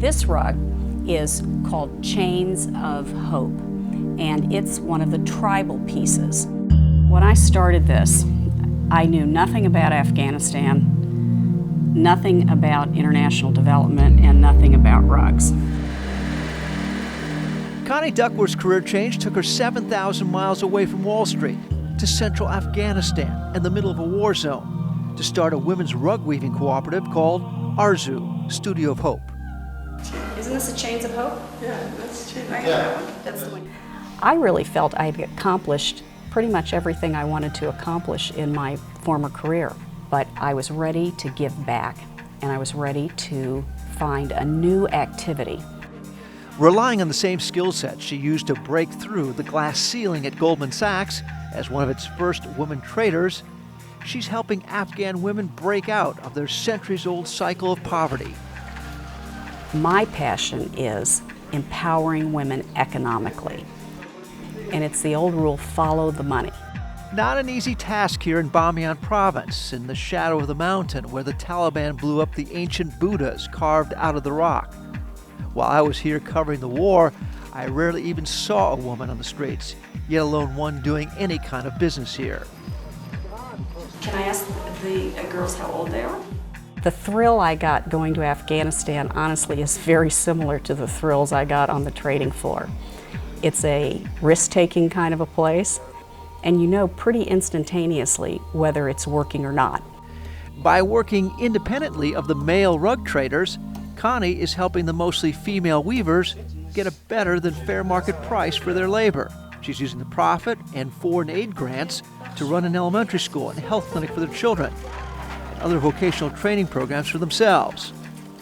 This rug is called Chains of Hope, and it's one of the tribal pieces. When I started this, I knew nothing about Afghanistan, nothing about international development, and nothing about rugs. Connie Duckworth's career change took her 7,000 miles away from Wall Street to central Afghanistan in the middle of a war zone to start a women's rug weaving cooperative called ARZU, Studio of Hope. Isn't this a Chains of Hope? Yeah, that's Chains of Hope. Yeah. That's the one. I really felt I had accomplished pretty much everything I wanted to accomplish in my former career, but I was ready to give back, and I was ready to find a new activity. Relying on the same skill set she used to break through the glass ceiling at Goldman Sachs as one of its first women traders, she's helping Afghan women break out of their centuries-old cycle of poverty. My passion is empowering women economically, and it's the old rule, follow the money. Not an easy task here in Bamiyan province, in the shadow of the mountain where the Taliban blew up the ancient Buddhas carved out of the rock. While I was here covering the war, I rarely even saw a woman on the streets, yet alone one doing any kind of business here. Can I ask the girls how old they are? The thrill I got going to Afghanistan, honestly, is very similar to the thrills I got on the trading floor. It's a risk-taking kind of a place, and you know pretty instantaneously whether it's working or not. By working independently of the male rug traders, Connie is helping the mostly female weavers get a better than fair market price for their labor. She's using the profit and foreign aid grants to run an elementary school and a health clinic for their children, and other vocational training programs for themselves.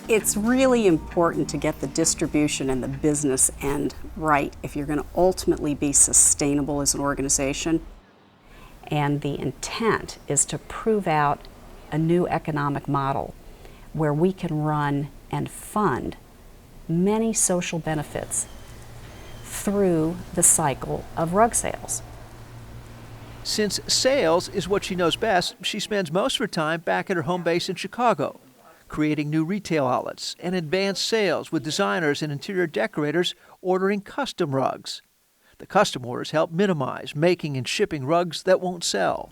It's really important to get the distribution and the business end right if you're going to ultimately be sustainable as an organization. And the intent is to prove out a new economic model where we can run and fund many social benefits through the cycle of rug sales. Since sales is what she knows best, she spends most of her time back at her home base in Chicago, creating new retail outlets and advanced sales with designers and interior decorators ordering custom rugs. The custom orders help minimize making and shipping rugs that won't sell.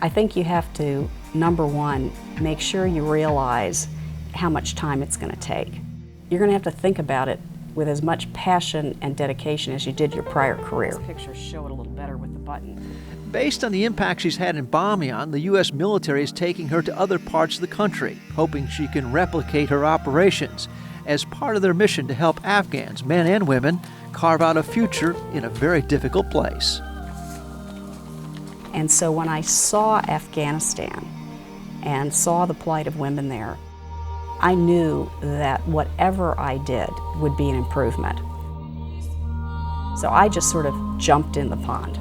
I think you have to, number one, make sure you realize how much time it's going to take. You're going to have to think about it with as much passion and dedication as you did your prior career. These pictures show it a little better with the button. Based on the impact she's had in Bamiyan, the U.S. military is taking her to other parts of the country, hoping she can replicate her operations as part of their mission to help Afghans, men and women, carve out a future in a very difficult place. And so when I saw Afghanistan and saw the plight of women there, I knew that whatever I did would be an improvement. So I just sort of jumped in the pond.